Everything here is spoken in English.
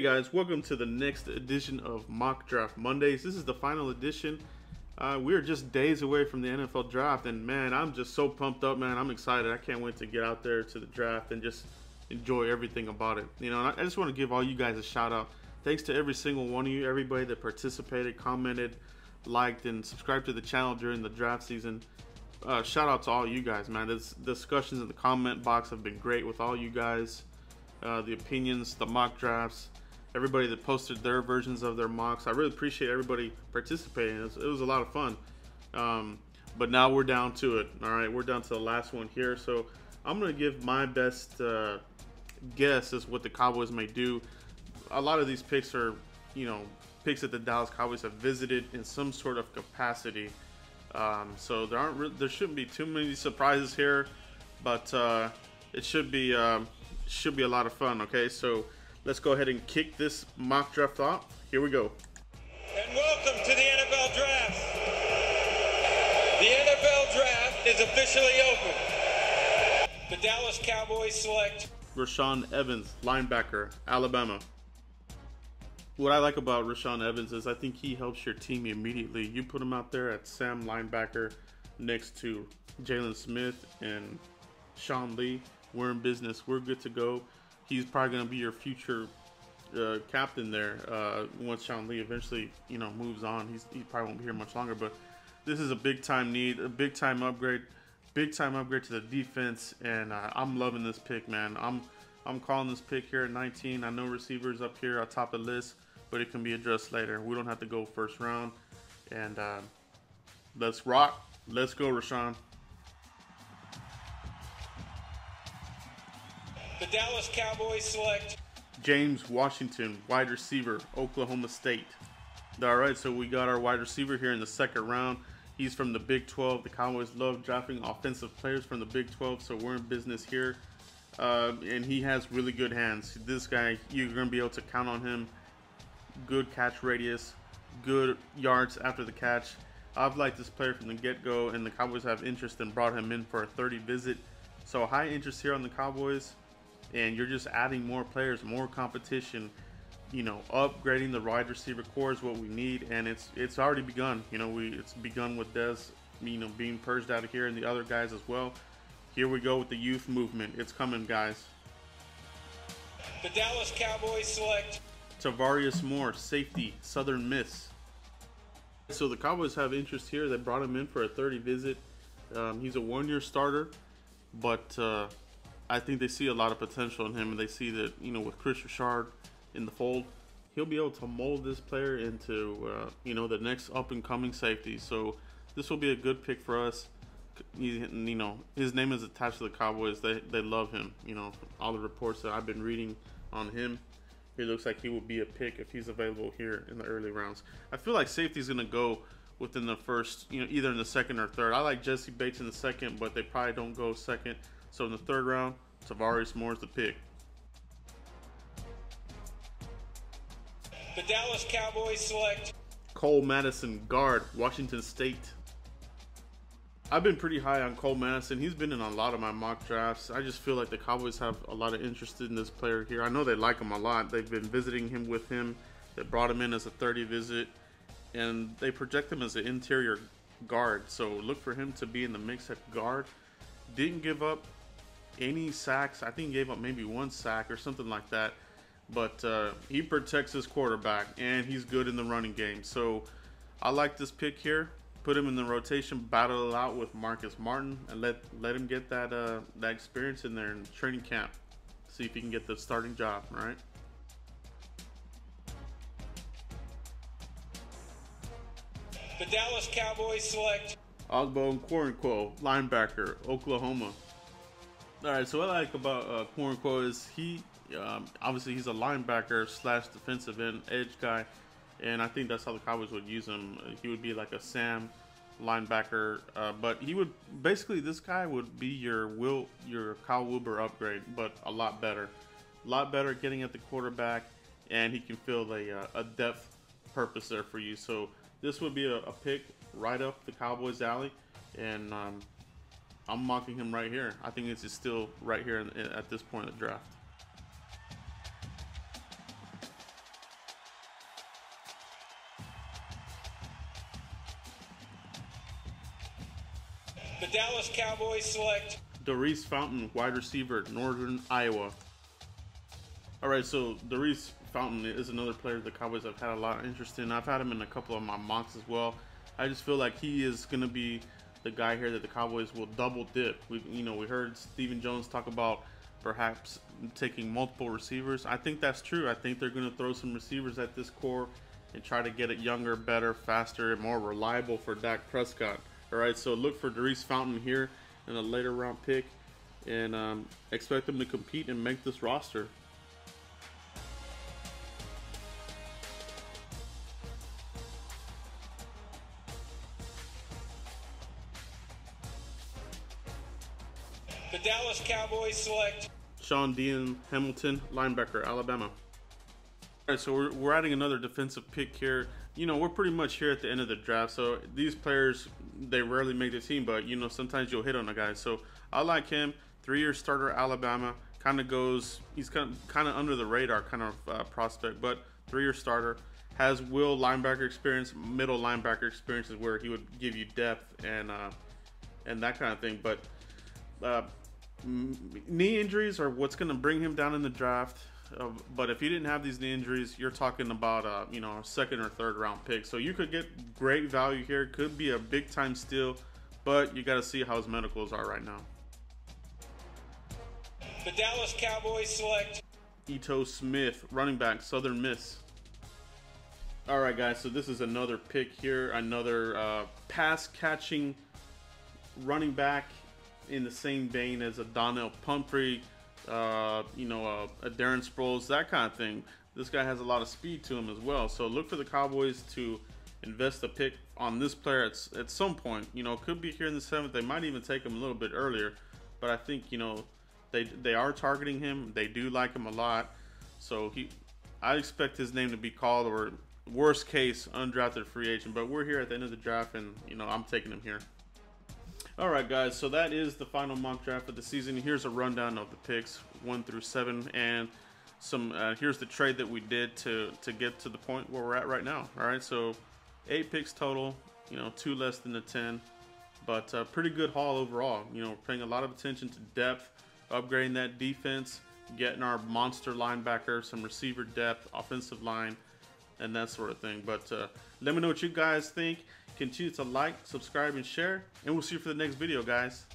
Hey guys, welcome to the next edition of Mock Draft Mondays. This is the final edition. We're just days away from the NFL draft, and man, I'm just so pumped up, man. I'm excited. I can't wait to get out there to the draft and just enjoy everything about it. You know, and I just want to give all you guys a shout out. Thanks to every single one of you, everybody that participated, commented, liked, and subscribed to the channel during the draft season. Shout out to all you guys, man. The discussions in the comment box have been great with all you guys. The opinions, the mock drafts, everybody that posted their versions of their mocks. I really appreciate everybody participating. It was a lot of fun. But now we're down to it. All right, we're down to the last one here. So I'm going to give my best guess as what the Cowboys may do. A lot of these picks are, picks that the Dallas Cowboys have visited in some sort of capacity. So there shouldn't be too many surprises here, but it should be a lot of fun. Okay, so let's go ahead and kick this mock draft off. Here we go. And welcome to the NFL Draft. The NFL Draft is officially open. The Dallas Cowboys select Rashaan Evans, linebacker, Alabama. What I like about Rashaan Evans is I think he helps your team immediately. You put him out there at Sam linebacker next to Jalen Smith and Sean Lee. We're in business. We're good to go. He's probably going to be your future captain there once Sean Lee eventually, moves on. He probably won't be here much longer, but this is a big-time need, a big-time upgrade to the defense, and I'm loving this pick, man. I'm calling this pick here at 19. I know receivers up here on top of the list, but it can be addressed later. We don't have to go first round, and let's rock. Let's go, Rashaan. the Dallas Cowboys select James Washington, wide receiver, Oklahoma State. All right, so we got our wide receiver here in the second round. He's from the Big 12. The Cowboys love drafting offensive players from the Big 12, so we're in business here. And he has really good hands. This guy, you're going to be able to count on him. Good catch radius, good yards after the catch. I've liked this player from the get-go, and the Cowboys have interest and brought him in for a 30 visit. So high interest here on the Cowboys, and you're just adding more players, more competition. Upgrading the wide receiver core is what we need, and it's already begun. It's begun with Dez, being purged out of here, and the other guys as well. Here we go with the youth movement. It's coming, guys. the Dallas Cowboys select Tavarius Moore, safety, Southern Miss. So the Cowboys have interest here. They brought him in for a 30 visit. He's a one-year starter, but I think they see a lot of potential in him, and they see that, with Chris Richard in the fold, he'll be able to mold this player into, the next up-and-coming safety. So this will be a good pick for us. His name is attached to the Cowboys. They love him. All the reports that I've been reading on him, it looks like he will be a pick if he's available here in the early rounds. I feel like safety's going to go within the first, either in the second or third. I like Jesse Bates in the second, but they probably don't go second. So in the third round, Tavarius Moore is the pick. the Dallas Cowboys select Cole Madison, guard, Washington State. I've been pretty high on Cole Madison. He's been in a lot of my mock drafts. I just feel like the Cowboys have a lot of interest in this player here. I know they like him a lot. They've been visiting him with him. They brought him in as a 30 visit, and they project him as an interior guard. So look for him to be in the mix at guard. Didn't give up any sacks. I think he gave up maybe one sack or something like that. But he protects his quarterback, and he's good in the running game. So I like this pick here. Put him in the rotation, battle it out with Marcus Martin, and let him get that experience in there in training camp. See if he can get the starting job, all right? the Dallas Cowboys select Ogbo Nkwonkwo, linebacker, Oklahoma. All right, so what I like about Nkwonkwo is he, obviously he's a linebacker slash defensive end edge guy. And I think that's how the Cowboys would use him. He would be like a Sam linebacker, but he would basically, this guy would be your Kyle Wilber upgrade, but a lot better getting at the quarterback, and he can fill a depth purpose there for you. So this would be a pick right up the Cowboys' alley, and I'm mocking him right here. I think it's still right here at this point in the draft. Dallas Cowboys select Doris Fountain, wide receiver, Northern Iowa. All right, so Doris Fountain is another player the Cowboys have had a lot of interest in. I've had him in a couple of my mocks as well. I just feel like he is going to be the guy here that the Cowboys will double dip. We heard Stephen Jones talk about perhaps taking multiple receivers. I think that's true. I think they're going to throw some receivers at this core and try to get it younger, better, faster, and more reliable for Dak Prescott. All right, so look for Doris Fountain here in a later round pick, and expect them to compete and make this roster. the Dallas Cowboys select Sean Dean Hamilton, linebacker, Alabama. All right, so we're adding another defensive pick here. We're pretty much here at the end of the draft, so these players, they rarely make the team, but sometimes you'll hit on a guy. So I like him. 3-year starter, Alabama. He's kind of under the radar kind of prospect, but 3-year starter. Has will linebacker experience. Middle linebacker experience is where he would give you depth and that kind of thing. But knee injuries are what's going to bring him down in the draft. But if he didn't have these knee injuries, you're talking about a second or third round pick. So you could get great value here. Could be a big time steal, but you got to see how his medicals are right now. the Dallas Cowboys select Ito Smith, running back, Southern Miss. All right, guys. So this is another pick here. Another pass catching running back in the same vein as a Donnell Pumphrey. A Darren Sproles, that kind of thing. This guy has a lot of speed to him as well. So look for the Cowboys to invest a pick on this player at some point. Could be here in the 7th. They might even take him a little bit earlier. But I think, they are targeting him. They do like him a lot. So I expect his name to be called, or worst case, undrafted free agent. But we're here at the end of the draft, and, I'm taking him here. Alright guys, so that is the final mock draft of the season. Here's a rundown of the picks 1 through 7, and here's the trade that we did to get to the point where we're at right now. Alright, so 8 picks total, 2 less than the 10, but pretty good haul overall. We're paying a lot of attention to depth, upgrading that defense, getting our monster linebacker, some receiver depth, offensive line, and that sort of thing. But let me know what you guys think. Continue to like, subscribe, and share, and we'll see you for the next video, guys.